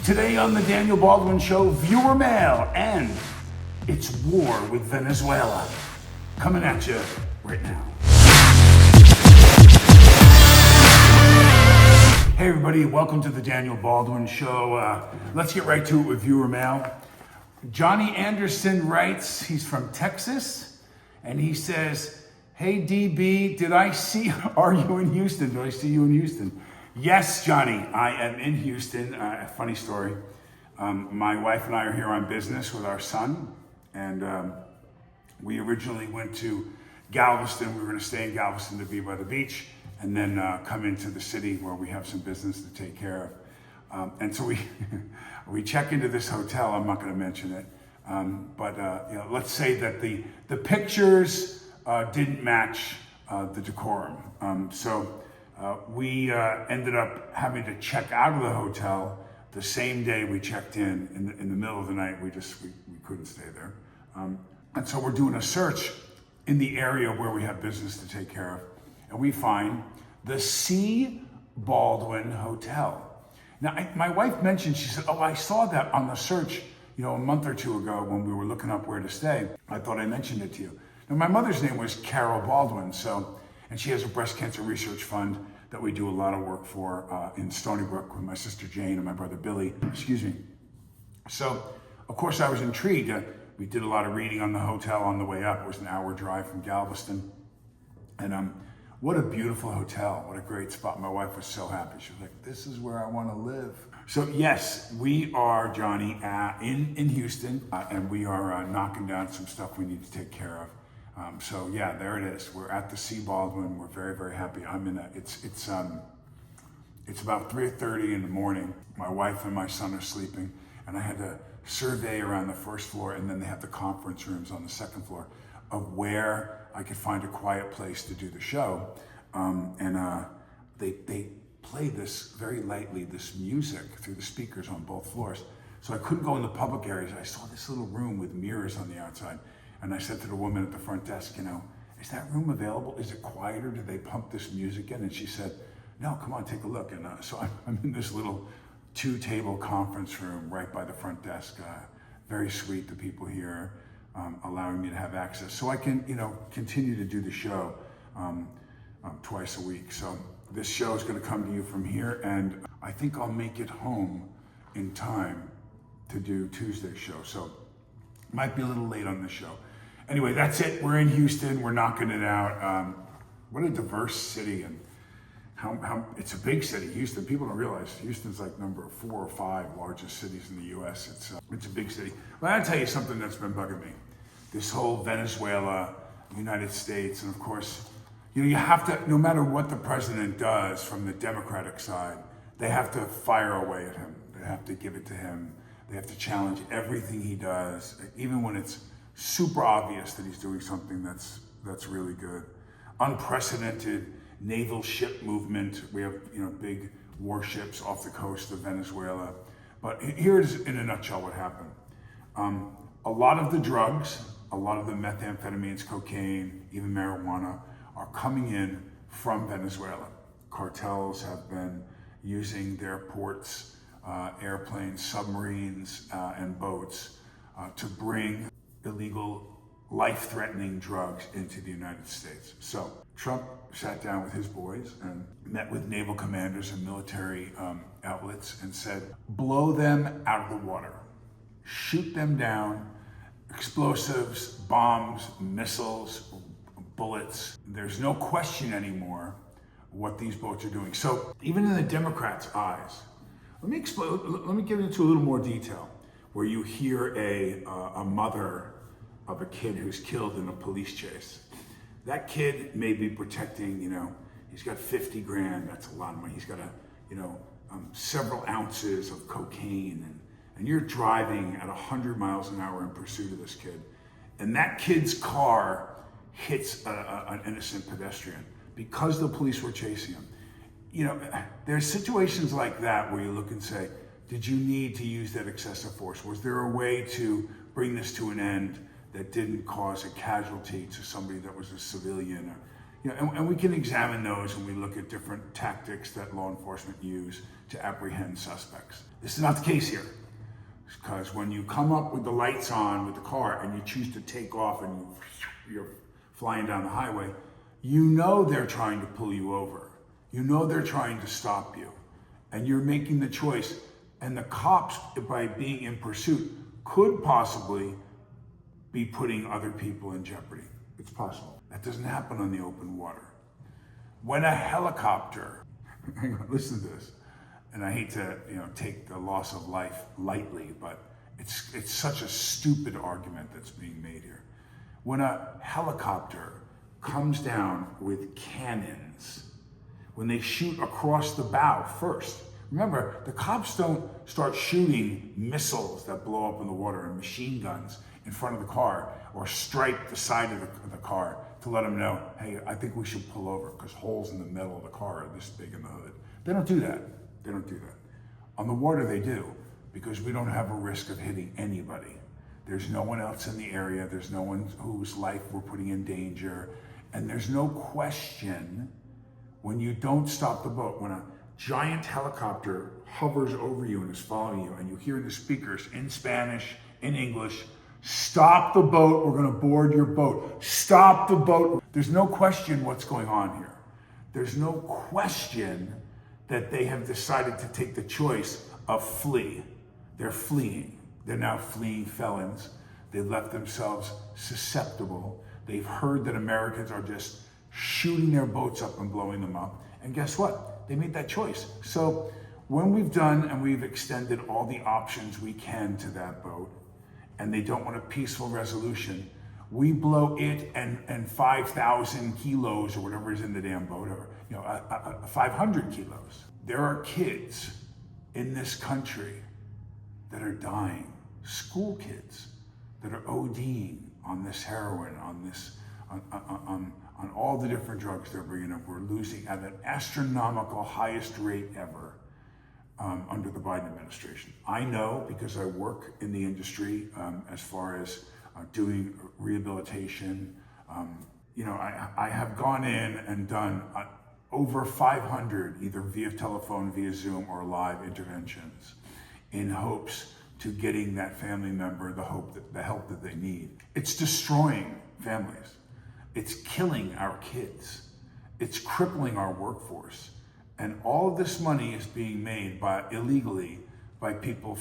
Today on the Daniel Baldwin Show, viewer mail, and it's war with Venezuela. Coming at you right now. Hey everybody, welcome to the Daniel Baldwin Show. Let's get right to it with viewer mail. Johnny Anderson writes, he's from Texas, and he says, hey DB, are you in Houston? Did I see you in Houston? Yes, Johnny, I am in Houston. Funny story. My wife and I are here on business with our son, and we originally went to Galveston. We were going to stay in Galveston to be by the beach, and then come into the city where we have some business to take care of. And so we check into this hotel. I'm not going to mention it, but let's say that the pictures didn't match the decorum. So we ended up having to check out of the hotel the same day we checked in the middle of the night. We couldn't stay there. And so we're doing a search in the area where we have business to take care of. And we find the C. Baldwin Hotel. Now, my wife mentioned, she said, oh, I saw that on the search, a month or two ago when we were looking up where to stay. I thought I mentioned it to you. Now, my mother's name was Carol Baldwin, and she has a breast cancer research fund that we do a lot of work for in Stony Brook with my sister Jane and my brother Billy, So, of course, I was intrigued. We did a lot of reading on the hotel on the way up. It was an hour drive from Galveston. And what a beautiful hotel. What a great spot. My wife was so happy. She was like, this is where I want to live. So yes, we are, Johnny, in Houston, and we are knocking down some stuff we need to take care of. So yeah, there it is. We're at the C. Baldwin. We're very, very happy. It's about 3:30 in the morning. My wife and my son are sleeping, and I had to survey around the first floor, and then they have the conference rooms on the second floor of where I could find a quiet place to do the show. They play this very lightly, this music through the speakers on both floors. So I couldn't go in the public areas. I saw this little room with mirrors on the outside. And I said to the woman at the front desk, is that room available? Is it quieter? Do they pump this music in? And she said, no, come on, take a look. And so I'm in this little 2-table conference room right by the front desk. Very sweet, the people here, allowing me to have access. So I can, continue to do the show twice a week. So this show is gonna come to you from here, and I think I'll make it home in time to do Tuesday's show. So might be a little late on the show. Anyway, that's it. We're in Houston. We're knocking it out. What a diverse city, and how it's a big city. Houston. People don't realize Houston's like number 4 or 5 largest cities in the U.S. It's a big city. But I'll tell you something that's been bugging me. This whole Venezuela, United States, and of course, you have to. No matter what the president does from the Democratic side, they have to fire away at him. They have to give it to him. They have to challenge everything he does, even when it's super obvious that he's doing something that's really good. Unprecedented naval ship movement. We have big warships off the coast of Venezuela. But here it is in a nutshell what happened. A lot of the drugs, a lot of the methamphetamines, cocaine, even marijuana, are coming in from Venezuela. Cartels have been using their ports, airplanes, submarines, and boats to bring illegal, life-threatening drugs into the United States. So Trump sat down with his boys and met with naval commanders and military outlets and said, blow them out of the water, shoot them down, explosives, bombs, missiles, bullets. There's no question anymore what these boats are doing. So even in the Democrats' eyes, let me get into a little more detail, where you hear a mother of a kid who's killed in a police chase. That kid may be protecting, he's got 50 grand, that's a lot of money. He's got several ounces of cocaine, and you're driving at 100 miles an hour in pursuit of this kid. And that kid's car hits an innocent pedestrian because the police were chasing him. There's situations like that where you look and say, did you need to use that excessive force? Was there a way to bring this to an end that didn't cause a casualty to somebody that was a civilian? You know, and we can examine those and we look at different tactics that law enforcement use to apprehend suspects. This is not the case here. Because when you come up with the lights on with the car and you choose to take off and you're flying down the highway, you know they're trying to pull you over. You know they're trying to stop you. And you're making the choice. And the cops, by being in pursuit, could possibly be putting other people in jeopardy. It's possible. That doesn't happen on the open water. When a helicopter, listen to this, and I hate to take the loss of life lightly, but it's such a stupid argument that's being made here. When a helicopter comes down with cannons, when they shoot across the bow first, remember, the cops don't start shooting missiles that blow up in the water and machine guns in front of the car or strike the side of the car to let them know, hey, I think we should pull over because holes in the middle of the car are this big in the hood. They don't do that. They don't do that. On the water, they do, because we don't have a risk of hitting anybody. There's no one else in the area. There's no one whose life we're putting in danger. And there's no question when you don't stop the boat, when a giant helicopter hovers over you and is following you, and you hear the speakers in Spanish, in English, stop the boat, we're gonna board your boat. Stop the boat. There's no question what's going on here. There's no question that they have decided to take the choice of flee. They're fleeing. They're now fleeing felons. They've left themselves susceptible. They've heard that Americans are just shooting their boats up and blowing them up. And guess what? They made that choice. So when we've done and we've extended all the options we can to that boat, and they don't want a peaceful resolution, we blow it and 5,000 kilos or whatever is in the damn boat, or 500 kilos. There are kids in this country that are dying, school kids that are ODing on this heroin, on all the different drugs they're bringing up. We're losing at an astronomical highest rate ever under the Biden administration. I know because I work in the industry as far as doing rehabilitation. I have gone in and done over 500, either via telephone, via Zoom, or live interventions in hopes to getting that family member the help that they need. It's destroying families. It's killing our kids. It's crippling our workforce. And all of this money is being made illegally by people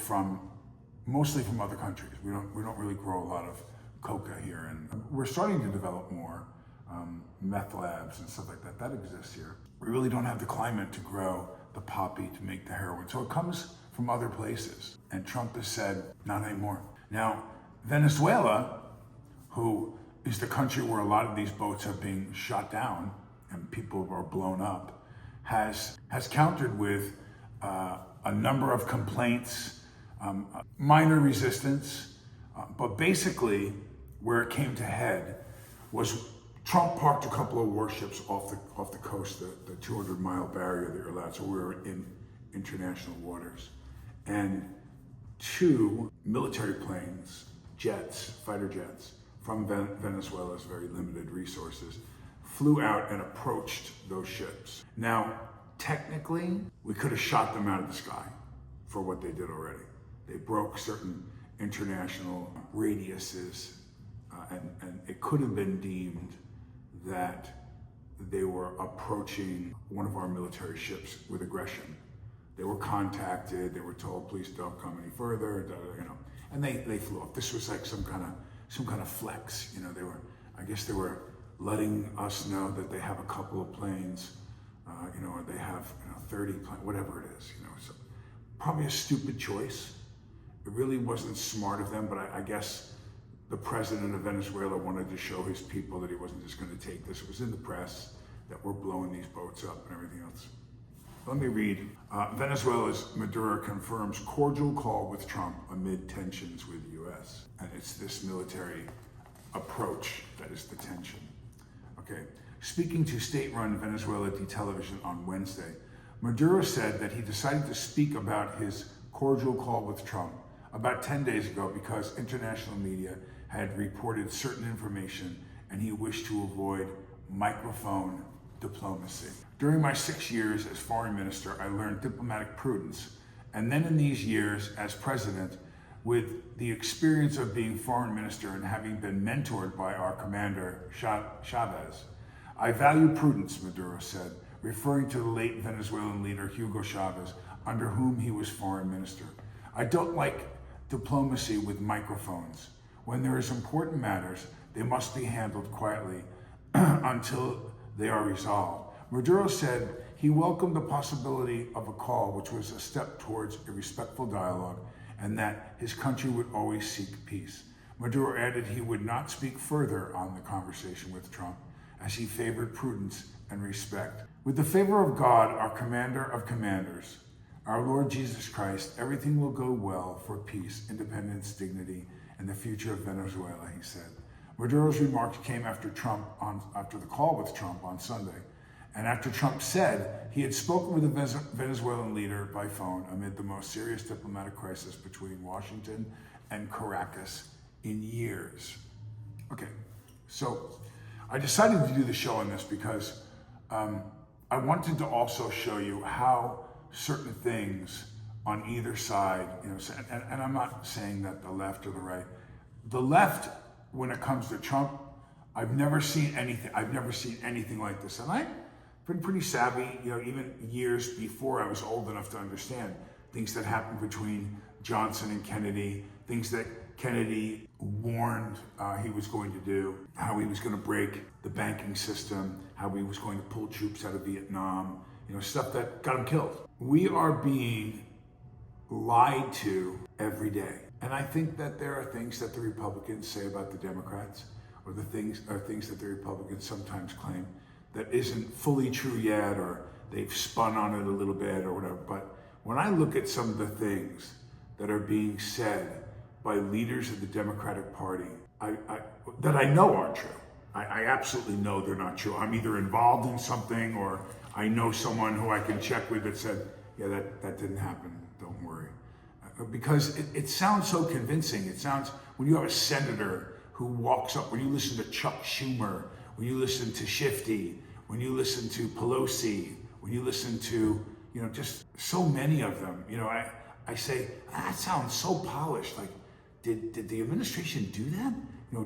mostly from other countries. We don't really grow a lot of coca here, and we're starting to develop more meth labs and stuff like that. That exists here. We really don't have the climate to grow the poppy to make the heroin. So it comes from other places. And Trump has said, not anymore. Now, Venezuela, who is the country where a lot of these boats are being shot down and people are blown up, has countered with a number of complaints, minor resistance, but basically where it came to head was Trump parked a couple of warships off the coast, the 200-mile barrier that you're allowed. So we were in international waters, and 2 military planes, jets, fighter jets from Venezuela's very limited resources, flew out and approached those ships. Now, technically, we could have shot them out of the sky for what they did already. They broke certain international radiuses, and it could have been deemed that they were approaching one of our military ships with aggression. They were contacted, they were told, please don't come any further, and they flew off. This was like some kind of flex, I guess they were letting us know that they have a couple of planes, or they have 30 planes, whatever it is, so probably a stupid choice. It really wasn't smart of them, but I guess the president of Venezuela wanted to show his people that he wasn't just going to take this. It was in the press that we're blowing these boats up and everything else. Let me read. Venezuela's Maduro confirms cordial call with Trump amid tensions with U.S. And it's this military approach that is the tension. Okay. Speaking to state-run Venezuela television on Wednesday, Maduro said that he decided to speak about his cordial call with Trump about 10 days ago because international media had reported certain information and he wished to avoid microphone diplomacy. During my 6 years as foreign minister, I learned diplomatic prudence. And then in these years as president, with the experience of being foreign minister and having been mentored by our commander, Chavez, I value prudence, Maduro said, referring to the late Venezuelan leader, Hugo Chavez, under whom he was foreign minister. I don't like diplomacy with microphones. When there is important matters, they must be handled quietly until they are resolved. Maduro said he welcomed the possibility of a call, which was a step towards a respectful dialogue, and that his country would always seek peace. Maduro added he would not speak further on the conversation with Trump, as he favored prudence and respect. With the favor of God, our commander of commanders, our Lord Jesus Christ, everything will go well for peace, independence, dignity, and the future of Venezuela, he said. Maduro's remarks came after the call with Trump on Sunday, and after Trump said he had spoken with the Venezuelan leader by phone amid the most serious diplomatic crisis between Washington and Caracas in years. Okay, so I decided to do the show on this because I wanted to also show you how certain things on either side, and I'm not saying that the left or the left, when it comes to Trump, I've never seen anything like this. And I've been pretty savvy, even years before I was old enough to understand things that happened between Johnson and Kennedy, things that Kennedy warned he was going to do, how he was going to break the banking system, how he was going to pull troops out of Vietnam, stuff that got him killed. We are being lied to every day. And I think that there are things that the Republicans say about the Democrats, or things that the Republicans sometimes claim that isn't fully true yet, or they've spun on it a little bit or whatever. But when I look at some of the things that are being said by leaders of the Democratic Party, that I know aren't true. I absolutely know they're not true. I'm either involved in something, or I know someone who I can check with that said, yeah, that didn't happen, don't worry. Because it sounds so convincing. It sounds, when you have a senator who walks up, when you listen to Chuck Schumer, when you listen to Shifty, when you listen to Pelosi, when you listen to, just so many of them, I say, that sounds so polished. Like, did the administration do that?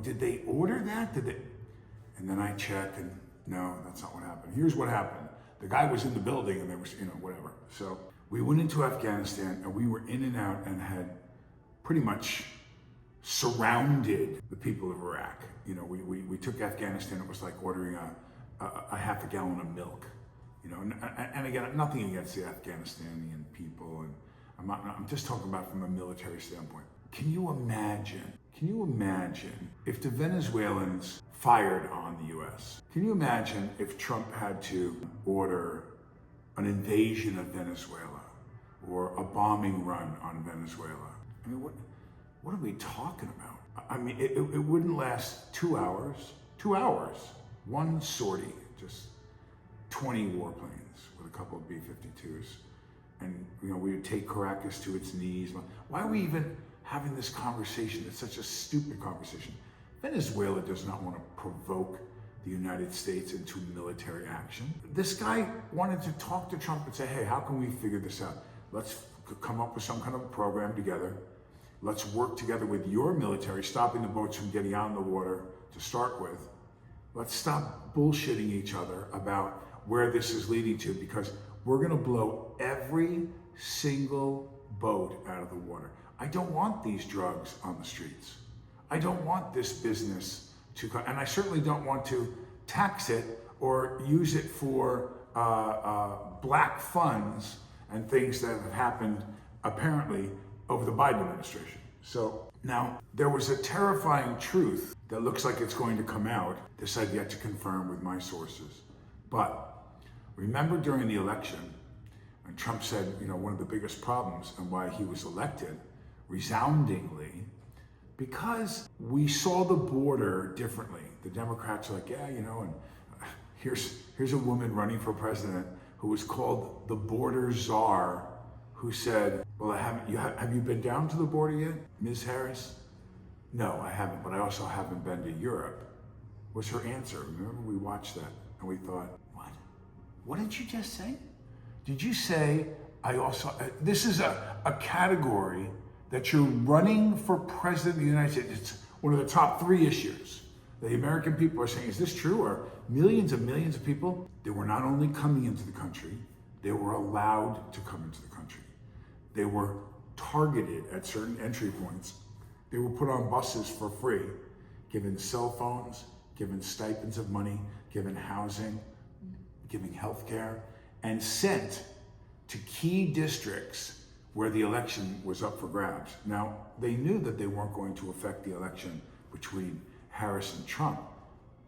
Did they order that? And then I check, and no, that's not what happened. Here's what happened. The guy was in the building, and there was, whatever. So we went into Afghanistan, and we were in and out, and had pretty much surrounded the people of Iraq. We took Afghanistan. It was like ordering a half a gallon of milk. And again, nothing against the Afghanistani people, and I'm just talking about from a military standpoint. Can you imagine if the Venezuelans fired on the US? Can you imagine if Trump had to order an invasion of Venezuela or a bombing run on Venezuela? I mean, what are we talking about? I mean, it wouldn't last 2 hours. 2 hours, one sortie, just 20 warplanes with a couple of B-52s. And, we would take Caracas to its knees. Why are we even having this conversation? It's such a stupid conversation. Venezuela does not want to provoke the United States into military action. This guy wanted to talk to Trump and say, hey, how can we figure this out? Let's come up with some kind of program together. Let's work together with your military, stopping the boats from getting out in the water to start with. Let's stop bullshitting each other about where this is leading to, because we're going to blow every single boat out of the water. I don't want these drugs on the streets. I don't want this business to come, and I certainly don't want to tax it or use it for black funds and things that have happened apparently over the Biden administration. So now there was a terrifying truth that looks like it's going to come out. This I've yet to confirm with my sources. But remember during the election, when Trump said, one of the biggest problems and why he was elected resoundingly, because we saw the border differently. The Democrats are like, yeah, and here's a woman running for president who was called the border czar, who said, well, have you been down to the border yet, Ms. Harris? No, I haven't, but I also haven't been to Europe. was her answer. Remember, we watched that and we thought, what? What did you just say? Did you say, I also, this is a category that you're running for president of the United States. It's one of the top 3 issues. The American people are saying, is this true? Are millions and millions of people, they were not only coming into the country, they were allowed to come into the country. They were targeted at certain entry points. They were put on buses for free, given cell phones, given stipends of money, given housing, given health care, and sent to key districts where the election was up for grabs. Now, they knew that they weren't going to affect the election between Harris and Trump,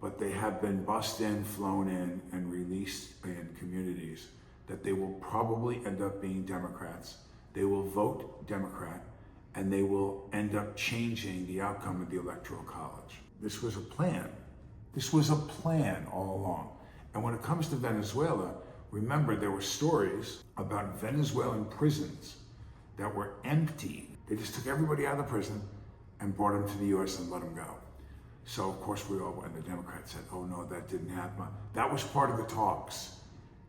but they have been bussed in, flown in, and released in communities that they will probably end up being Democrats. They will vote Democrat, and they will end up changing the outcome of the Electoral College. This was a plan. This was a plan all along. And when it comes to Venezuela, remember there were stories about Venezuelan prisons that were empty. They just took everybody out of the prison and brought them to the US and let them go. So of course and the Democrats said, oh no, that didn't happen. That was part of the talks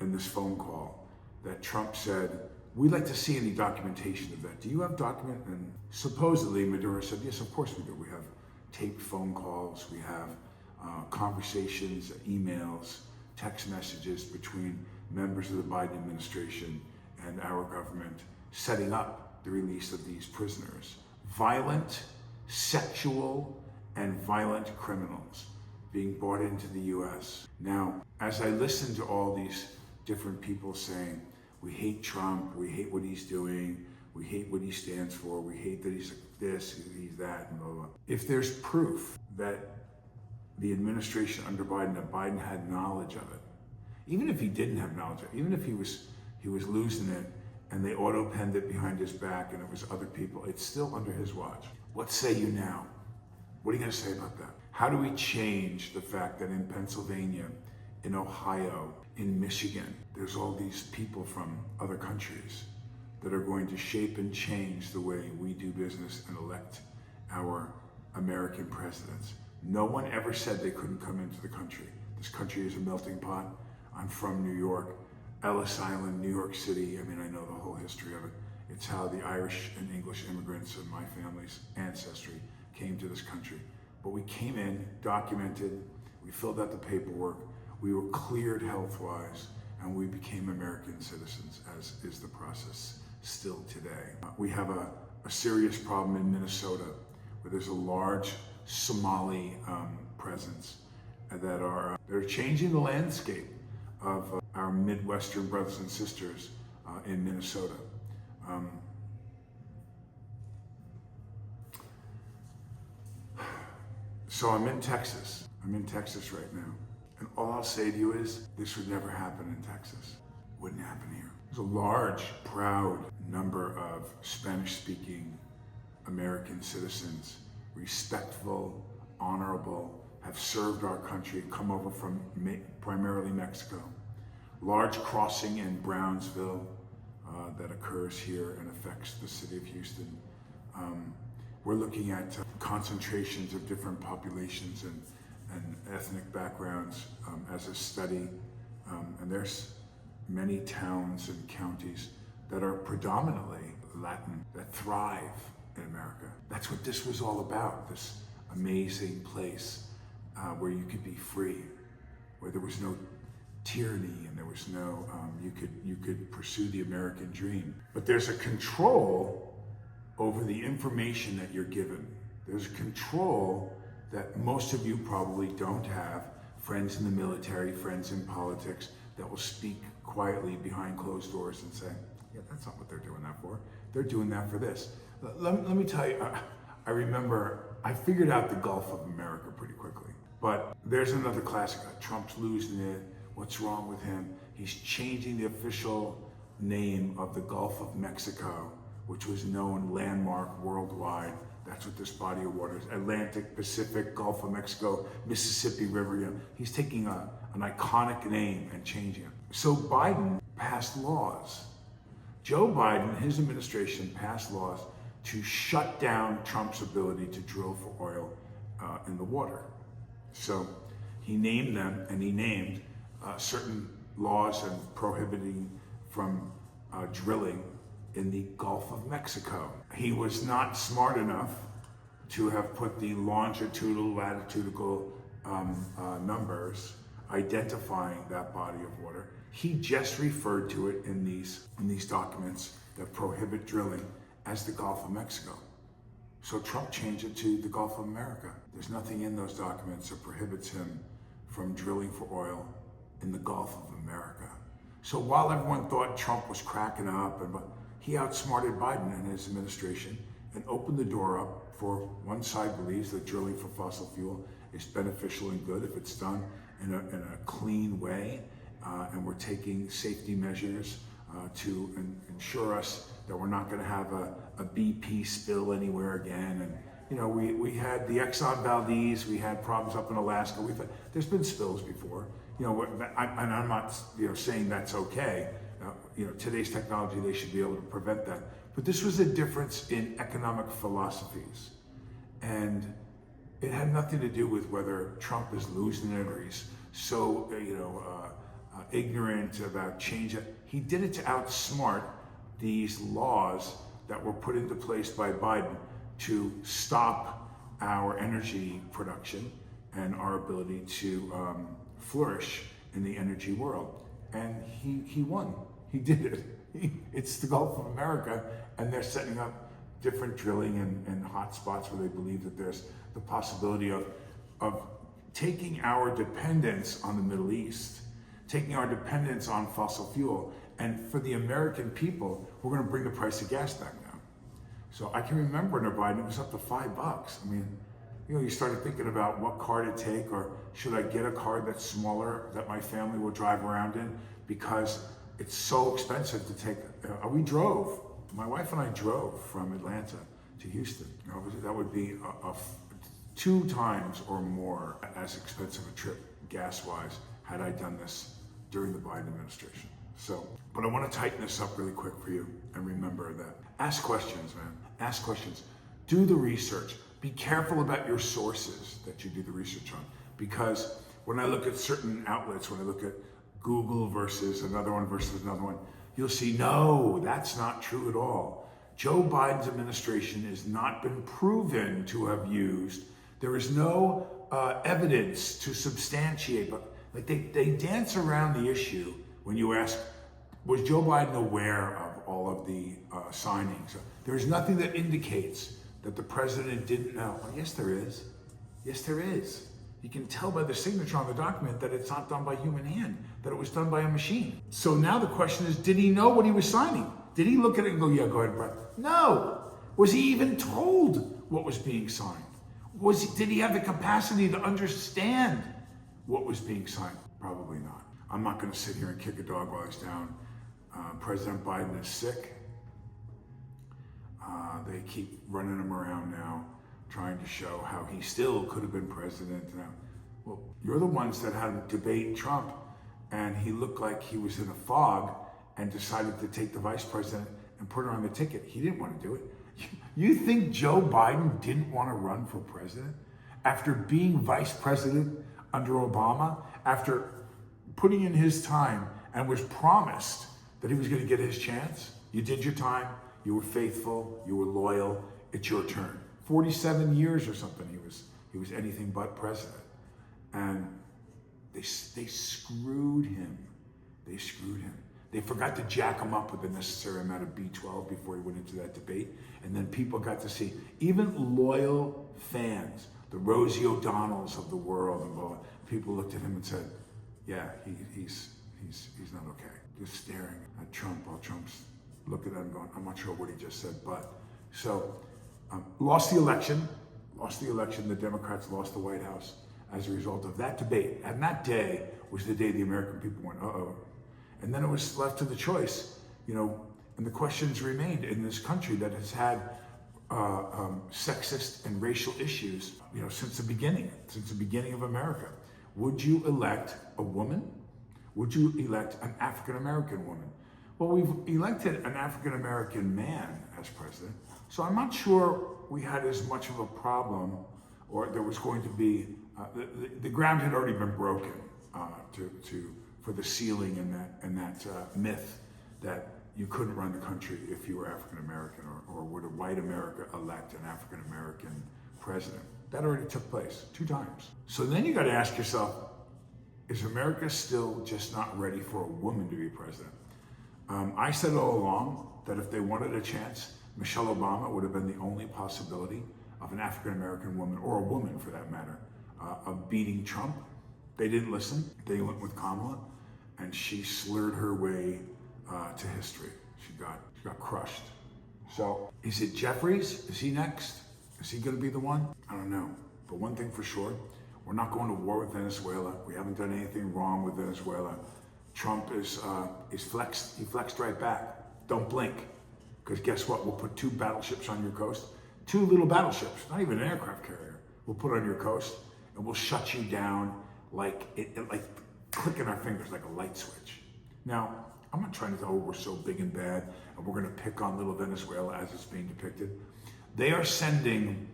in this phone call that Trump said, we'd like to see any documentation of that. Do you have document? And supposedly Maduro said, yes, of course we do. We have taped phone calls, we have conversations, emails, text messages between members of the Biden administration and our government setting up the release of these prisoners. Violent, sexual, and violent criminals being brought into the US. Now, as I listen to all these different people saying, we hate Trump, we hate what he's doing, we hate what he stands for, we hate that he's this, he's that, and blah, blah. If there's proof that the administration under Biden, that Biden had knowledge of it, even if he didn't have knowledge of it, even if he was losing it and they auto-penned it behind his back and it was other people, it's still under his watch. What say you now? What are you gonna say about that? How do we change the fact that in Pennsylvania, in Ohio, in Michigan, there's all these people from other countries that are going to shape and change the way we do business and elect our American presidents? No one ever said they couldn't come into the country. This country is a melting pot. I'm from New York, Ellis Island, New York City. I mean, I know the whole history of it. It's how the Irish and English immigrants of my family's ancestry came to this country. But we came in, documented, we filled out the paperwork, we were cleared health-wise, and we became American citizens, as is the process still today. We have a serious problem in Minnesota, where there's a large Somali presence that are they're changing the landscape of our Midwestern brothers and sisters in Minnesota. So I'm in Texas. I'm in Texas right now. And all I'll say to you is, this would never happen in Texas. Wouldn't happen here. There's a large, proud number of Spanish-speaking American citizens, respectful, honorable, have served our country, come over from primarily Mexico. Large crossing in Brownsville that occurs here and affects the city of Houston. We're looking at concentrations of different populations and ethnic backgrounds as a study. And there's many towns and counties that are predominantly Latin, that thrive in America. That's what this was all about, this amazing place where you could be free, where there was no tyranny and there was no, you could pursue the American dream. But there's a control over the information that you're given. There's a control that most of you probably don't have. Friends in the military, friends in politics that will speak quietly behind closed doors and say, yeah, that's not what they're doing that for. They're doing that for this. Let me tell you, I remember I figured out the Gulf of America pretty quickly. But there's another classic. Trump's losing it. What's wrong with him? He's changing the official name of the Gulf of Mexico, which was known landmark worldwide. That's what this body of water is. Atlantic, Pacific, Gulf of Mexico, Mississippi River. You know, he's taking an iconic name and changing it. So Biden passed laws. Joe Biden, his administration passed laws to shut down Trump's ability to drill for oil in the water. So he named them, and he named certain laws and prohibiting from drilling in the Gulf of Mexico. He was not smart enough to have put the longitudinal, latitudinal numbers identifying that body of water. He just referred to it in these documents that prohibit drilling as the Gulf of Mexico. So Trump changed it to the Gulf of America. There's nothing in those documents that prohibits him from drilling for oil in the Gulf of America. So while everyone thought Trump was cracking up, he outsmarted Biden and his administration and opened the door up for one side believes that drilling for fossil fuel is beneficial and good if it's done in a clean way, and we're taking safety measures to ensure us that we're not going to have a BP spill anywhere again. And you know, we had the Exxon Valdez, we had problems up in Alaska. There's been spills before. You know, and I'm not saying that's okay. Today's technology, they should be able to prevent that. But this was a difference in economic philosophies, and it had nothing to do with whether Trump is losing it or he's so ignorant about change. He did it to outsmart these laws that were put into place by Biden to stop our energy production and our ability to flourish in the energy world. And he won. He did it. It's the Gulf of America, and they're setting up different drilling and hot spots where they believe that there's the possibility of taking our dependence on the Middle East, taking our dependence on fossil fuel, and for the American people, we're going to bring the price of gas back down. So I can remember under Biden, it was up to $5. I mean, you started thinking about what car to take, or should I get a car that's smaller that my family will drive around in, because it's so expensive to take. We drove. My wife and I drove from Atlanta to Houston. That would be 2 times or more as expensive a trip gas-wise had I done this during the Biden administration. So, but I want to tighten this up really quick for you, and remember that ask questions, man. Ask questions. Do the research. Be careful about your sources that you do the research on, because when I look at certain outlets, when I look at Google versus another one, you'll see, no, that's not true at all. Joe Biden's administration has not been proven to have used. There is no evidence to substantiate, but like they dance around the issue when you ask, was Joe Biden aware of all of the signings? There's nothing that indicates that the president didn't know. Well, yes, there is. Yes, there is. You can tell by the signature on the document that it's not done by human hand, that it was done by a machine. So now the question is, did he know what he was signing? Did he look at it and go, yeah, go ahead, Brett? No. Was he even told what was being signed? Did he have the capacity to understand what was being signed? Probably not. I'm not going to sit here and kick a dog while he's down. President Biden is sick. They keep running him around now, trying to show how he still could have been president. Now, well, you're the ones that had him debate Trump, and he looked like he was in a fog and decided to take the vice president and put her on the ticket. He didn't want to do it. You think Joe Biden didn't want to run for president after being vice president under Obama, after putting in his time and was promised that he was going to get his chance? You did your time. You were faithful. You were loyal. It's your turn. 47 years or something. He was anything but president, and they screwed him. They screwed him. They forgot to jack him up with the necessary amount of B12 before he went into that debate. And then people got to see, even loyal fans, the Rosie O'Donnells of the world, and blah, blah, people looked at him and said, yeah, he's not okay. Just staring at Trump while Trump's looking at him going, I'm not sure what he just said, but. So, lost the election. The Democrats lost the White House as a result of that debate. And that day was the day the American people went, uh-oh. And then it was left to the choice, and the questions remained in this country that has had sexist and racial issues, since the beginning of America. Would you elect a woman? Would you elect an African-American woman? Well, we've elected an African-American man as president, so I'm not sure we had as much of a problem, or there was going to be The ground had already been broken for the ceiling and that myth that you couldn't run the country if you were African American, or would a white America elect an African American president. That already took place 2 times. So then you got to ask yourself, is America still just not ready for a woman to be president? I said all along that if they wanted a chance, Michelle Obama would have been the only possibility of an African American woman, or a woman for that matter, of beating Trump. They didn't listen. They went with Kamala, and she slurred her way to history. She got crushed. So is it Jeffries? Is he next? Is he going to be the one? I don't know. But one thing for sure, we're not going to war with Venezuela. We haven't done anything wrong with Venezuela. Trump is flexed. He flexed right back. Don't blink, because guess what? We'll put 2 battleships on your coast. 2 little battleships, not even an aircraft carrier. We'll put on your coast, and we'll shut you down like clicking our fingers, like a light switch. Now, I'm not trying to tell you we're so big and bad, and we're going to pick on little Venezuela as it's being depicted. They are sending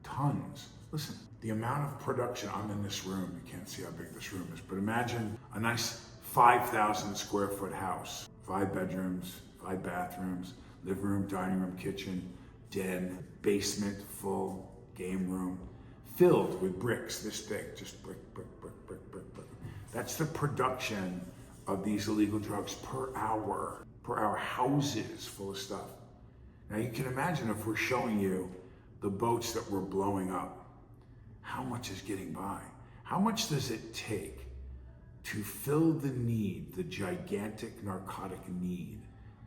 tons. Listen, the amount of production, I'm in this room, you can't see how big this room is, but imagine a nice 5,000 square foot house, 5 bedrooms, 5 bathrooms, living room, dining room, kitchen, den, basement, full game room, filled with bricks this big, just brick. That's the production of these illegal drugs per hour, houses full of stuff. Now you can imagine, if we're showing you the boats that we're blowing up, how much is getting by? How much does it take to fill the need, the gigantic narcotic need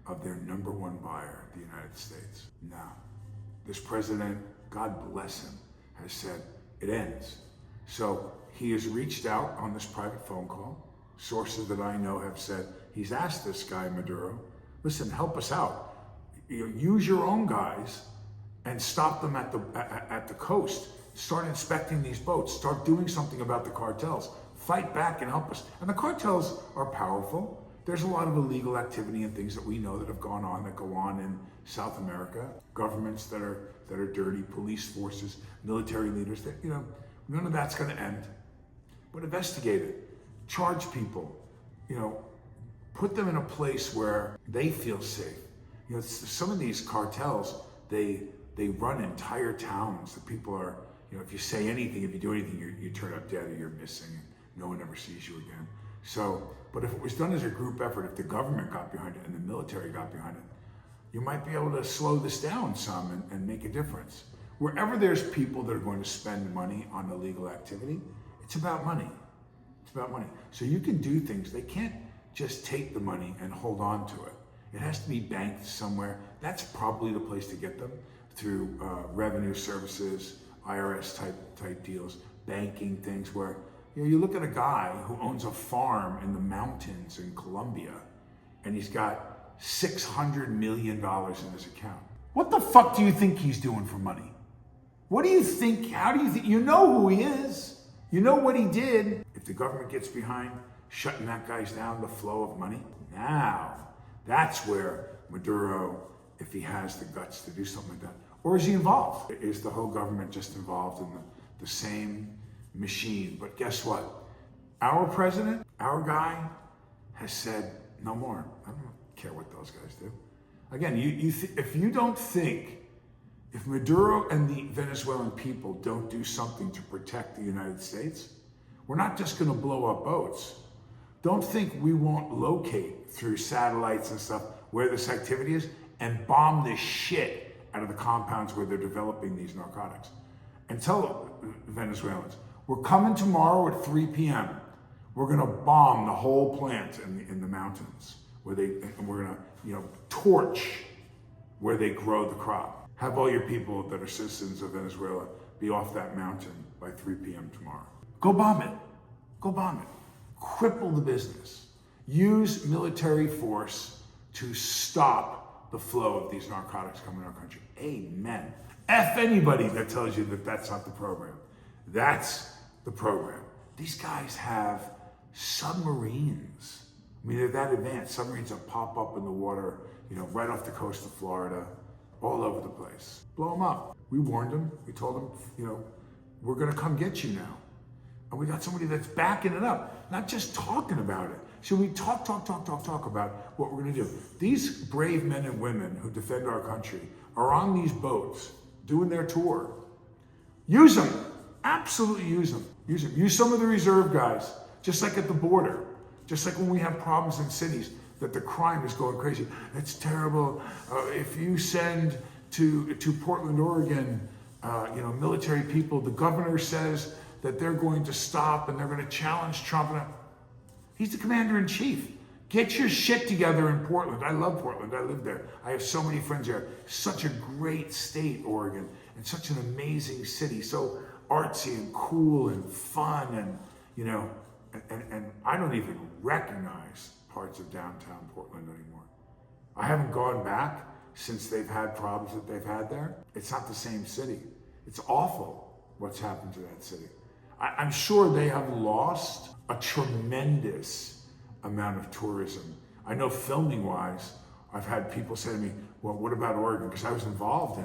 of their number 1 buyer, the United States? Now, this president, God bless him, has said it ends. So he has reached out on this private phone call. Sources that I know have said, he's asked this guy, Maduro, listen, help us out. Use your own guys and stop them at the coast. Start inspecting these boats. Start doing something about the cartels. Fight back and help us. And the cartels are powerful. There's a lot of illegal activity and things that we know that have gone on, that go on in South America. Governments that are dirty, police forces, military leaders. That none of that's going to end. But investigate it. Charge people. Put them in a place where they feel safe. Some of these cartels, they run entire towns. The people are, if you say anything, if you do anything, you turn up dead, or you're missing, and no one ever sees you again. So, but if it was done as a group effort, if the government got behind it and the military got behind it, you might be able to slow this down some and make a difference. Wherever there's people that are going to spend money on illegal activity, it's about money. It's about money. So you can do things. They can't just take the money and hold on to it. It has to be banked somewhere. That's probably the place to get them, through revenue services, IRS type deals, banking things where, you look at a guy who owns a farm in the mountains in Colombia, and he's got $600 million in his account. What the fuck do you think he's doing for money? What do you think? How do you think? You know who he is. You know what he did. If the government gets behind shutting that guy's down, the flow of money, now that's where Maduro, if he has the guts to do something like that, or is he involved? Is the whole government just involved in the same machine? But guess what? Our president, our guy, has said no more. I don't care what those guys do. Again, if you don't think, if Maduro and the Venezuelan people don't do something to protect the United States, we're not just going to blow up boats. Don't think we won't locate through satellites and stuff where this activity is and bomb the shit out of the compounds where they're developing these narcotics. And tell Venezuelans, we're coming tomorrow at 3 p.m. We're going to bomb the whole plant in the mountains and we're going to, torch where they grow the crop. Have all your people that are citizens of Venezuela be off that mountain by 3 p.m. tomorrow. Go bomb it. Go bomb it. Cripple the business. Use military force to stop the flow of these narcotics coming in our country. Amen. F anybody that tells you that that's not the program. That's the program. These guys have submarines. I mean, they're that advanced. Submarines that pop up in the water, right off the coast of Florida, all over the place. Blow them up. We warned them. We told them, we're going to come get you now. And we got somebody that's backing it up, not just talking about it. So we talk about what we're gonna do. These brave men and women who defend our country are on these boats doing their tour. Use them, absolutely use them. Use them. Use some of the reserve guys, just like at the border, just like when we have problems in cities that the crime is going crazy. It's terrible. If you send to Portland, Oregon, military people, the governor says that they're going to stop and they're going to challenge Trump. He's the commander-in-chief. Get your shit together in Portland. I love Portland. I live there. I have so many friends there. Such a great state, Oregon, and such an amazing city. So artsy and cool and fun, and and I don't even recognize parts of downtown Portland anymore. I haven't gone back since they've had problems that they've had there. It's not the same city. It's awful what's happened to that city. I'm sure they have lost a tremendous amount of tourism. I know filming-wise, I've had people say to me, well, what about Oregon? Because I was involved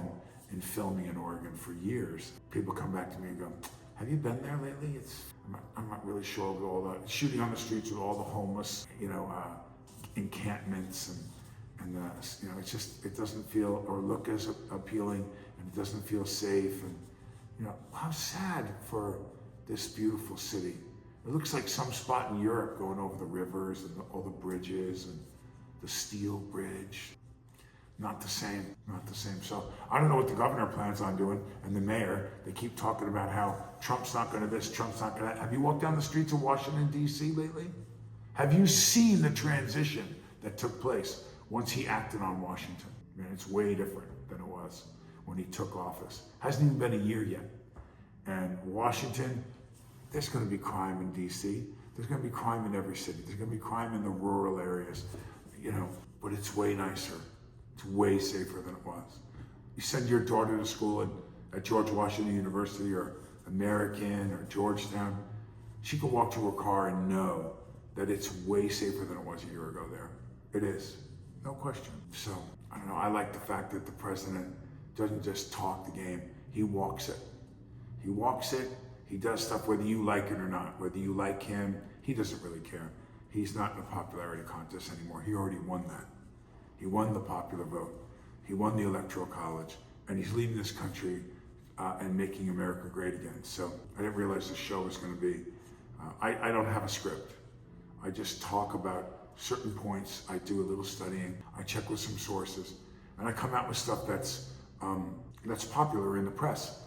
in filming in Oregon for years. People come back to me and go, have you been there lately? I'm not really sure with all the shooting on the streets with all the homeless, encampments and it doesn't feel or look as appealing, and it doesn't feel safe, and how sad for this beautiful city. It looks like some spot in Europe going over the rivers and all the bridges and the steel bridge. Not the same, not the same. So I don't know what the governor plans on doing, and the mayor. They keep talking about how Trump's not going to this, Trump's not going to that. Have you walked down the streets of Washington, D.C. lately? Have you seen the transition that took place once he acted on Washington? Man, it's way different than it was when he took office. Hasn't even been a year yet. And Washington, there's going to be crime in D.C. There's going to be crime in every city. There's going to be crime in the rural areas, but it's way nicer. It's way safer than it was. You send your daughter to school at George Washington University or American or Georgetown, she can walk to her car and know that it's way safer than it was a year ago there. It is, no question. So, I don't know, I like the fact that the president doesn't just talk the game, he walks it. He walks it, he does stuff whether you like it or not, whether you like him, he doesn't really care. He's not in a popularity contest anymore, he already won that. He won the popular vote, he won the electoral college, and he's leading this country and making America great again. So I didn't realize this show was going to be, I don't have a script. I just talk about certain points, I do a little studying, I check with some sources, and I come out with stuff that's popular in the press.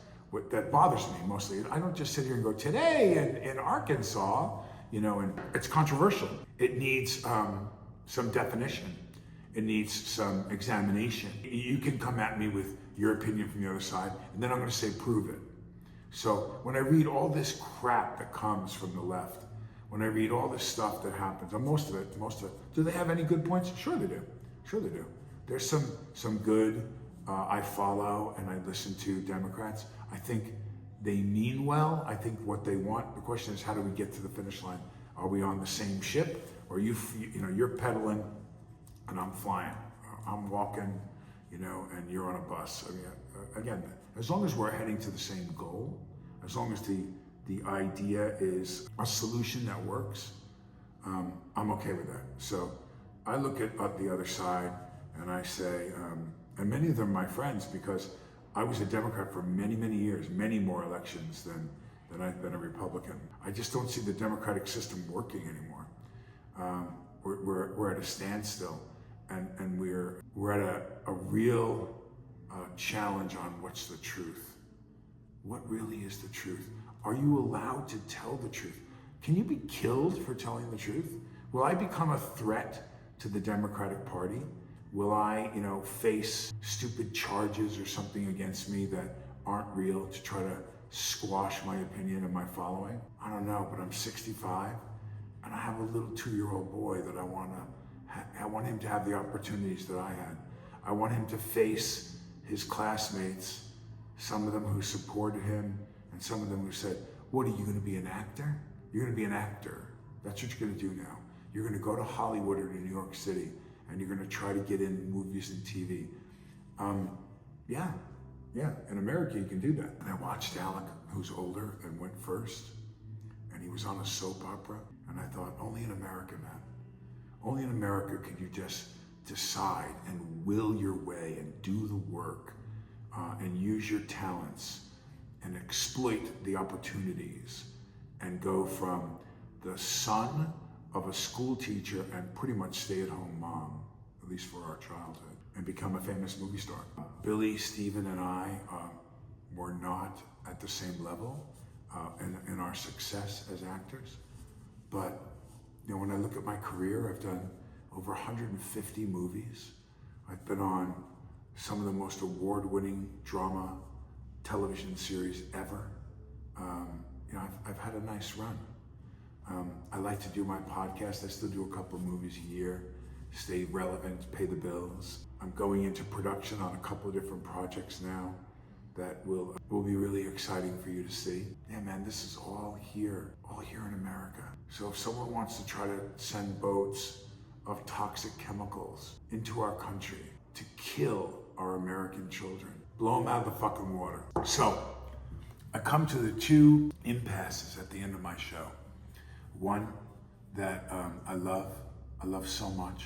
That bothers me mostly. I don't just sit here and go, today in Arkansas, and it's controversial. It needs some definition. It needs some examination. You can come at me with your opinion from the other side, and then I'm going to say, prove it. So when I read all this crap that comes from the left, when I read all this stuff that happens, and most of it, do they have any good points? Sure they do. There's some good, I follow and I listen to Democrats. I think they mean well. I think what they want, the question is, how do we get to the finish line? Are we on the same ship? Or you're pedaling and I'm flying. I'm walking, and you're on a bus. I mean, again, as long as we're heading to the same goal, as long as the idea is a solution that works, I'm okay with that. So I look at the other side and I say, and many of them are my friends because I was a Democrat for many, many years, many more elections than I've been a Republican. I just don't see the democratic system working anymore. We're at a standstill, and we're at a real challenge on what's the truth. What really is the truth? Are you allowed to tell the truth? Can you be killed for telling the truth? Will I become a threat to the Democratic Party? Will I, face stupid charges or something against me that aren't real to try to squash my opinion and my following? I don't know, but I'm 65 and I have a little 2-year-old boy that I want him to have the opportunities that I had. I want him to face his classmates, some of them who supported him and some of them who said, what, are you going to be an actor? You're going to be an actor. That's what you're going to do now. You're going to go to Hollywood or to New York City and you're going to try to get in movies and TV. Yeah, in America you can do that. And I watched Alec, who's older and went first, and he was on a soap opera. And I thought, only in America, man. Only in America could you just decide and will your way and do the work and use your talents and exploit the opportunities and go from the son of a school teacher and pretty much stay-at-home mom, at least for our childhood, and become a famous movie star. Billy, Steven, and I were not at the same level in our success as actors. But you know, when I look at my career, I've done over 150 movies. I've been on some of the most award-winning drama television series ever. You know, I've had a nice run. I like to do my podcast. I still do a couple of movies a year, stay relevant, pay the bills. I'm going into production on a couple of different projects now that will be really exciting for you to see. Yeah, man, this is all here in America. So if someone wants to try to send boats of toxic chemicals into our country to kill our American children, blow them out of the fucking water. So I come to the two impasses at the end of my show. One that I love so much,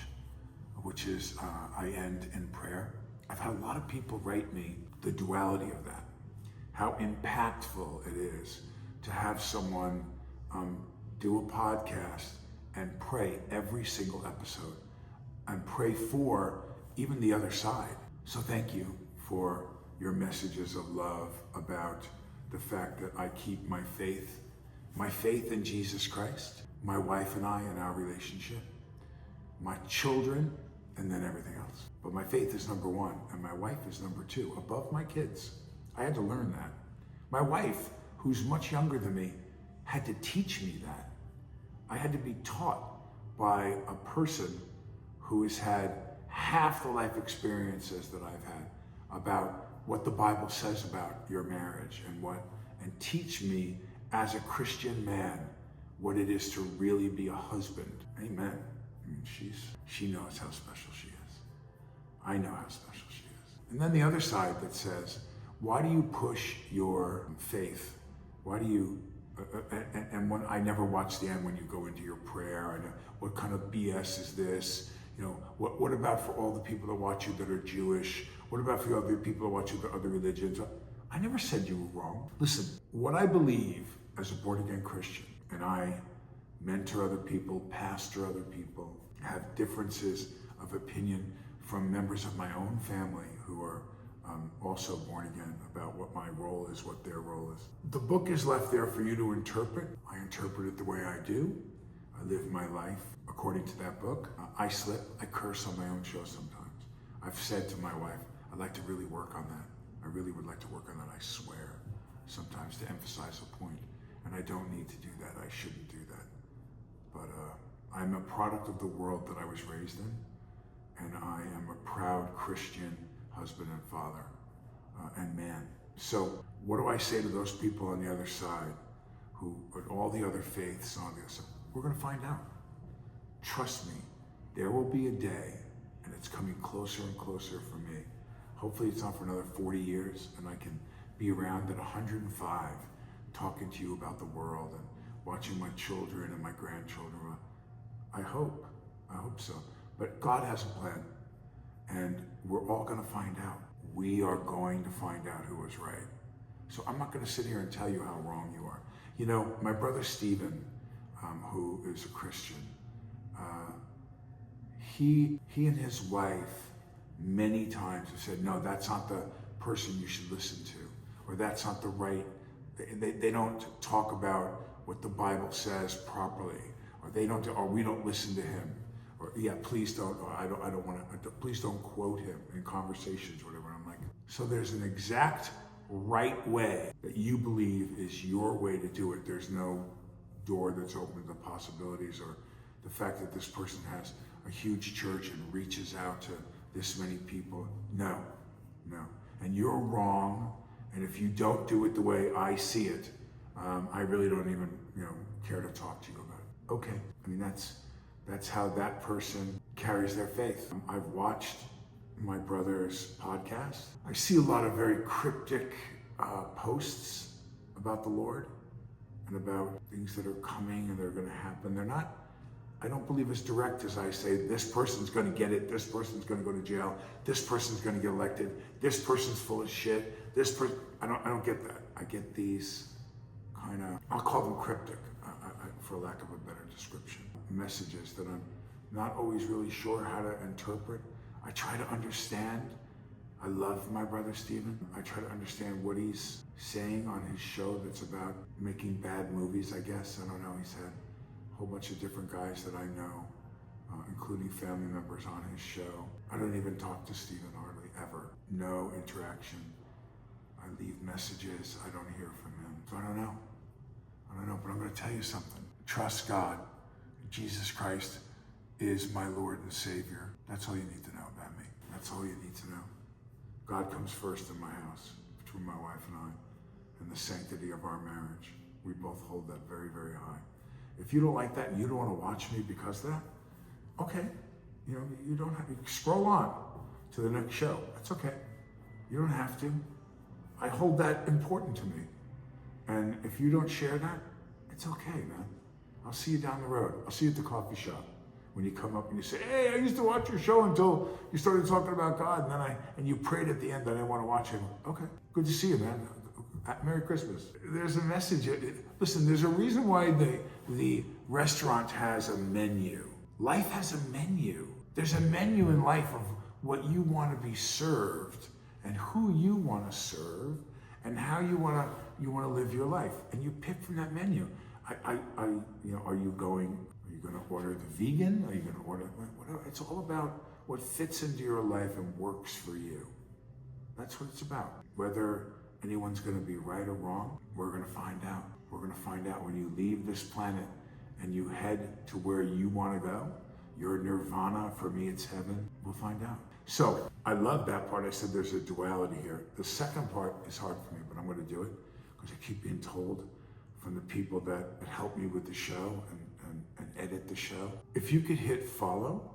which is I end in prayer. I've had a lot of people write me the duality of that, how impactful it is to have someone do a podcast and pray every single episode and pray for even the other side. So thank you for your messages of love about the fact that I keep my faith in Jesus Christ, my wife and I in our relationship, my children, and then everything else. But my faith is number one, and my wife is number two, above my kids. I had to learn that. My wife, who's much younger than me, had to teach me that. I had to be taught by a person who has had half the life experiences that I've had about what the Bible says about your marriage and teach me as a Christian man what it is to really be a husband. Amen. I mean, she knows how special she is. I know how special she is. And then the other side that says, why do you push your faith? Why do you, and when I never watch the end when you go into your prayer, I know, what kind of BS is this? You know, what about for all the people that watch you that are Jewish? What about for the other people that watch you that are other religions? I never said you were wrong. Listen, what I believe as a born-again Christian, and I mentor other people, pastor other people, have differences of opinion from members of my own family who are also born again about what my role is, what their role is. The book is left there for you to interpret. I interpret it the way I do. I live my life according to that book. I slip, I curse on my own show sometimes. I've said to my wife, I'd like to really work on that. I really would like to work on that, I swear, sometimes to emphasize a point. And I don't need to do that, I shouldn't do that. But I'm a product of the world that I was raised in, and I am a proud Christian husband and father and man. So what do I say to those people on the other side who, all the other faiths on the other side? We're gonna find out. Trust me, there will be a day, and it's coming closer and closer for me. Hopefully it's not for another 40 years, and I can be around at 105 talking to you about the world and watching my children and my grandchildren. I hope so. But God has a plan, and we're all gonna find out. We are going to find out who was right. So I'm not gonna sit here and tell you how wrong you are. You know, my brother Stephen, who is a Christian, he and his wife many times have said, no, that's not the person you should listen to, or that's not the right, they don't talk about what the Bible says properly, or we don't listen to him, or yeah, please don't, or I don't want to, please don't quote him in conversations, or whatever. I'm like, so there's an exact right way that you believe is your way to do it. There's no door that's open to possibilities, or the fact that this person has a huge church and reaches out to this many people. No. And you're wrong. And if you don't do it the way I see it, I really don't even, care to talk to you about it. Okay. I mean, that's how that person carries their faith. I've watched my brother's podcast. I see a lot of very cryptic posts about the Lord. and about things that are coming and they're going to happen. They're not, I don't believe as direct as I say, this person's going to get it, this person's going to go to jail, this person's going to get elected, this person's full of shit, this person, I don't get that. I get these kind of, I'll call them cryptic, for lack of a better description, messages that I'm not always really sure how to interpret. I try to understand. I love my brother Stephen. I try to understand what he's saying on his show that's about making bad movies, I guess. I don't know. He's had a whole bunch of different guys that I know, including family members on his show. I don't even talk to Stephen hardly ever. No interaction. I leave messages. I don't hear from him. So I don't know, but I'm going to tell you something. Trust God. Jesus Christ is my Lord and Savior. That's all you need to know about me. That's all you need to know. God comes first in my house, between my wife and I, and the sanctity of our marriage. We both hold that very, very high. If you don't like that and you don't want to watch me because of that, okay. You don't have to scroll on to the next show. That's okay. You don't have to. I hold that important to me. And if you don't share that, it's okay, man. I'll see you down the road. I'll see you at the coffee shop. When you come up and you say, hey, I used to watch your show until you started talking about God, and you prayed at the end that I didn't want to watch him. Okay, good to see you, man. Merry Christmas. There's a message. Listen, there's a reason why the restaurant has a menu. Life has a menu. There's a menu in life of what you want to be served and who you want to serve and how you want to live your life. And you pick from that menu. Are you going to order the vegan? Are you going to order whatever? It's all about what fits into your life and works for you. That's what it's about. Whether anyone's going to be right or wrong, we're going to find out. We're going to find out when you leave this planet and you head to where you want to go. Your nirvana, for me, it's heaven. We'll find out. So I love that part. I said there's a duality here. The second part is hard for me, but I'm going to do it because I keep being told from the people that help me with the show and edit the show. If you could hit follow,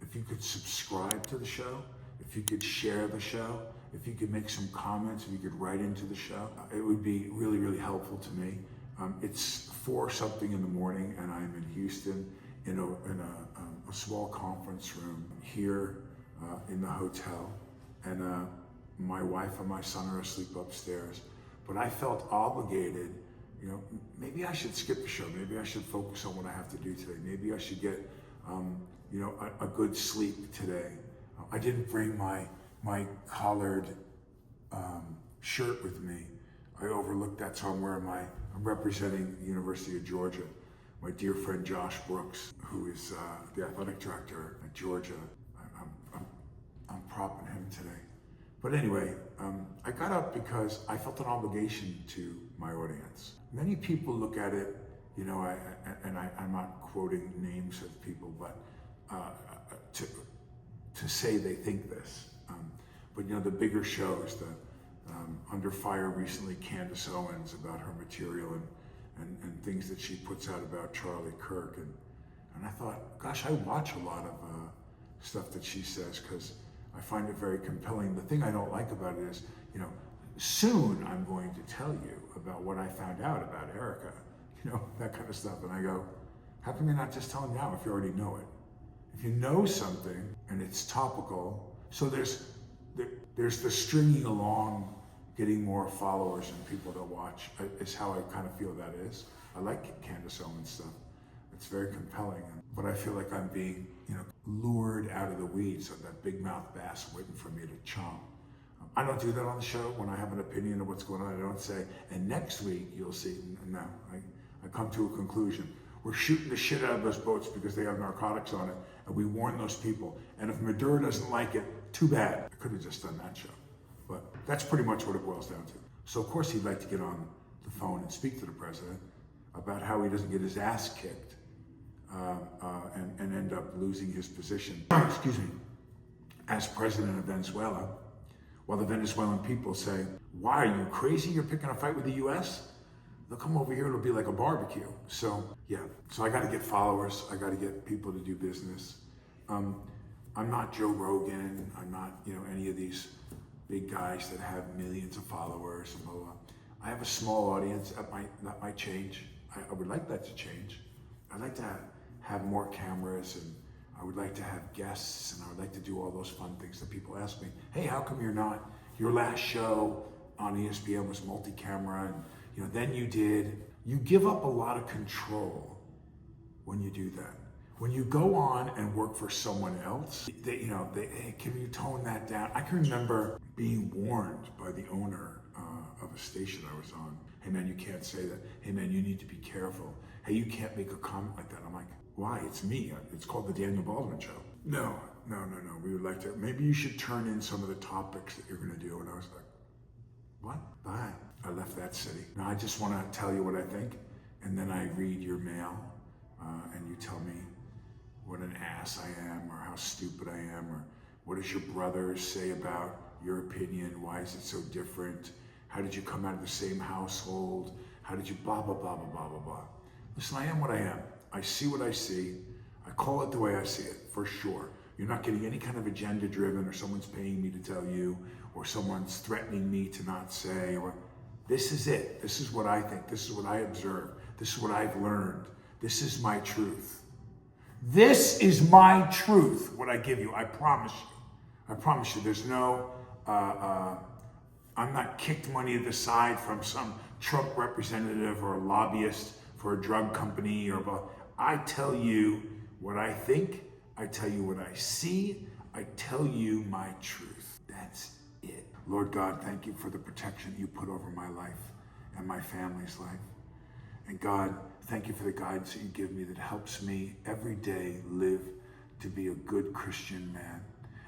if you could subscribe to the show, if you could share the show, if you could make some comments, if you could write into the show, it would be really, really helpful to me. It's 4 something in the morning and I'm in Houston in a small conference room here in the hotel. And my wife and my son are asleep upstairs. But I felt obligated. Maybe I should skip the show. Maybe I should focus on what I have to do today. Maybe I should get, a good sleep today. I didn't bring my collared shirt with me. I overlooked that, so I'm representing the University of Georgia. My dear friend Josh Brooks, who is the athletic director at Georgia, I'm propping him today. But anyway, I got up because I felt an obligation to my audience. Many people look at it, I'm not quoting names of people, but to say they think this. But the bigger shows, Under Fire recently, Candace Owens about her material and things that she puts out about Charlie Kirk. And I thought, gosh, I watch a lot of stuff that she says because I find it very compelling. The thing I don't like about it is, soon I'm going to tell you about what I found out about Erica, that kind of stuff. And I go, how come you're not just telling now if you already know it? If you know something and it's topical, so there's the stringing along, getting more followers and people to watch is how I kind of feel that is. I like Candace Owens stuff. It's very compelling, but I feel like I'm being, lured out of the weeds of that big mouth bass waiting for me to chomp. I don't do that on the show. When I have an opinion of what's going on, I don't say, and next week you'll see. No, I come to a conclusion. We're shooting the shit out of those boats because they have narcotics on it, and we warn those people. And if Maduro doesn't like it, too bad. I could have just done that show. But that's pretty much what it boils down to. So of course he'd like to get on the phone and speak to the president about how he doesn't get his ass kicked and end up losing his position, as president of Venezuela, while the Venezuelan people say, why, are you crazy? You're picking a fight with the US? They'll come over here, it'll be like a barbecue. So I got to get followers. I got to get people to do business. I'm not Joe Rogan. I'm not, any of these big guys that have millions of followers and blah, blah. I have a small audience. That might change. I would like that to change. I'd like to have more cameras, and I would like to have guests, and I would like to do all those fun things that people ask me. Hey, how come your last show on ESPN was multi-camera, and then you did. You give up a lot of control when you do that. When you go on and work for someone else, hey, can you tone that down? I can remember being warned by the owner of a station I was on. Hey man, you can't say that. Hey man, you need to be careful. Hey, you can't make a comment like that. I'm like, why? It's me. It's called the Daniel Baldwin Show. No. We would like to, maybe you should turn in some of the topics that you're gonna do. And I was like, what? Bye. I left that city. Now I just wanna tell you what I think, and then I read your mail, and you tell me what an ass I am, or how stupid I am, or what does your brother say about your opinion? Why is it so different? How did you come out of the same household? How did you blah, blah, blah, blah, blah, blah, blah. Listen, I am what I am. I see what I see. I call it the way I see it, for sure. You're not getting any kind of agenda driven, or someone's paying me to tell you, or someone's threatening me to not say, or this is it. This is what I think. This is what I observe. This is what I've learned. This is my truth. This is my truth, what I give you. I promise you. I promise you. There's no, I'm not kicked money to the side from some Trump representative or a lobbyist for a drug company I tell you what I think. I tell you what I see. I tell you my truth. That's it. Lord God, thank you for the protection you put over my life and my family's life. And God, thank you for the guidance that you give me that helps me every day live to be a good Christian man.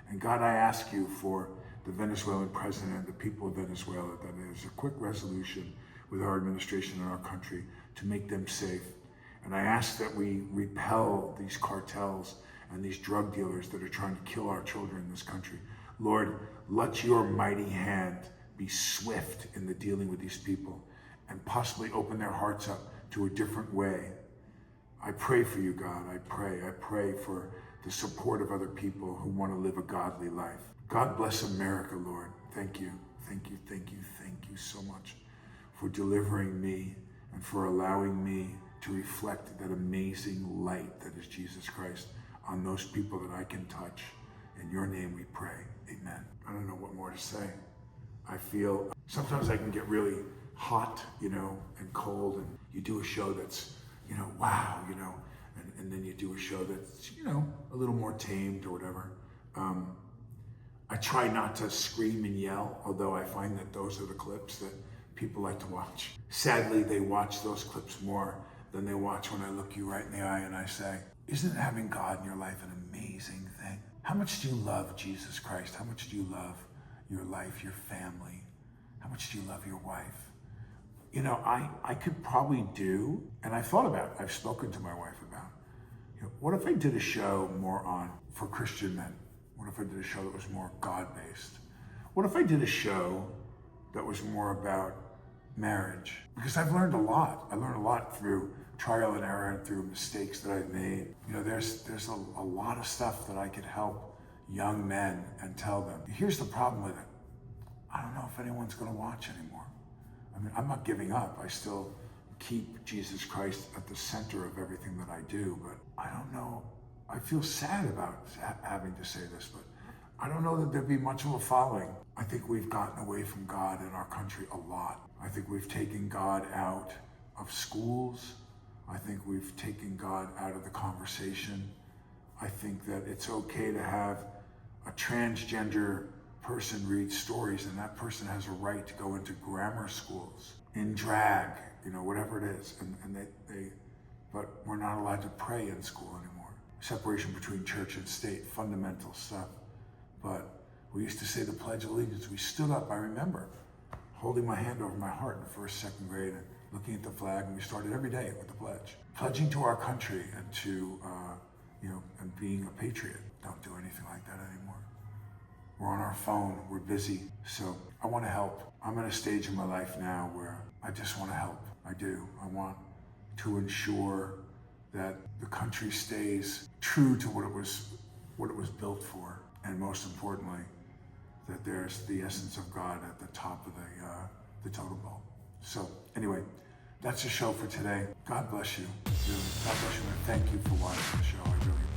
And God, I ask you for the Venezuelan president and the people of Venezuela, that there's a quick resolution with our administration and our country to make them safe. And I ask that we repel these cartels and these drug dealers that are trying to kill our children in this country. Lord, let your mighty hand be swift in the dealing with these people, and possibly open their hearts up to a different way. I pray for you, God. I pray for the support of other people who want to live a godly life. God bless America, Lord. Thank you so much for delivering me and for allowing me to reflect that amazing light that is Jesus Christ on those people that I can touch. In your name we pray. Amen. I don't know what more to say. I feel sometimes I can get really hot, and cold, and you do a show that's, wow, and then you do a show that's, a little more tamed or whatever. I try not to scream and yell, although I find that those are the clips that people like to watch. Sadly, they watch those clips more than they watch when I look you right in the eye and I say, isn't having God in your life an amazing thing? How much do you love Jesus Christ? How much do you love your life, your family? How much do you love your wife? I could probably do, and I've thought about it, I've spoken to my wife about, what if I did a show more for Christian men? What if I did a show that was more God-based? What if I did a show that was more about marriage? Because I've learned a lot. I learned a lot through trial and error and through mistakes that I've made. There's a lot of stuff that I could help young men and tell them. Here's the problem with it. I don't know if anyone's going to watch anymore. I mean, I'm not giving up. I still keep Jesus Christ at the center of everything that I do, but I don't know. I feel sad about having to say this, but I don't know that there'd be much of a following. I think we've gotten away from God in our country a lot. I think we've taken God out of schools. I think we've taken God out of the conversation. I think that it's okay to have a transgender person read stories, and that person has a right to go into grammar schools in drag, whatever it is. But we're not allowed to pray in school anymore. Separation between church and state, fundamental stuff. But we used to say the Pledge of Allegiance. We stood up, I remember, holding my hand over my heart in first, second grade and looking at the flag, and we started every day with the pledge. Pledging to our country and to, and being a patriot. Don't do anything like that anymore. We're on our phone, we're busy. So I want to help. I'm at a stage in my life now where I just want to help. I do. I want to ensure that the country stays true to what it was built for. And most importantly, that there's the essence of God at the top of the totem pole. So anyway, that's the show for today. God bless you. Really. God bless you, and thank you for watching the show. I really appreciate it.